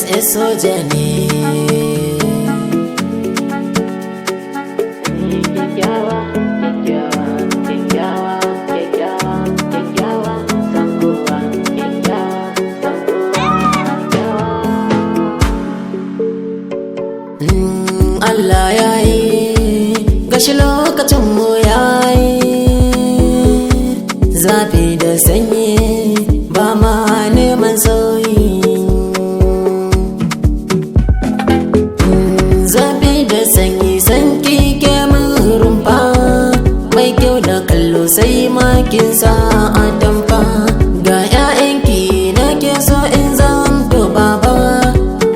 SS soja ne. Kyakkyawa, kyakkyawa, kyakkyawa, kyakkyawa, kyakkyawa, san kowa, kyakkyawa, san kowa, kyakkyawa. Allah ya yi, gashi lokacin mu ya yi, zafi da sanyi ba ma neman sauyi. Zafi da sanyi sanki ke mun rumfa, mai kyau da kallo sai makin sa a tamfa. Ga 'ya'yanki na ke so in zamto baba,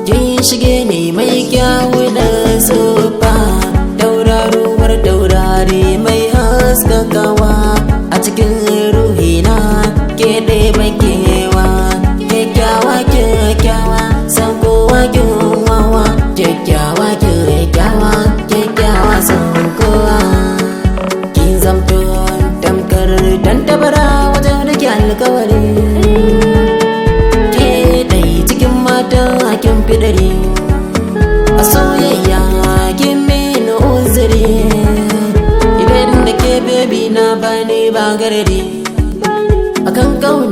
kin shige ne mai kyawu da zufa. Tauraruwar taurari mai haskakawa a cikin ruhina ke ɗebe kewa. Kyakkyawa kyakkyawa san kowa kyawawa, kyakkyawa kyakkyawa kyakkyawa san kowa. Kin zamto tamkar dan tabara wajen rike alkawari, ke ɗai cikin mata kin fidari. A soyayya kin mini uzuri, idan da ke baby na bani ba garari. Akan kauna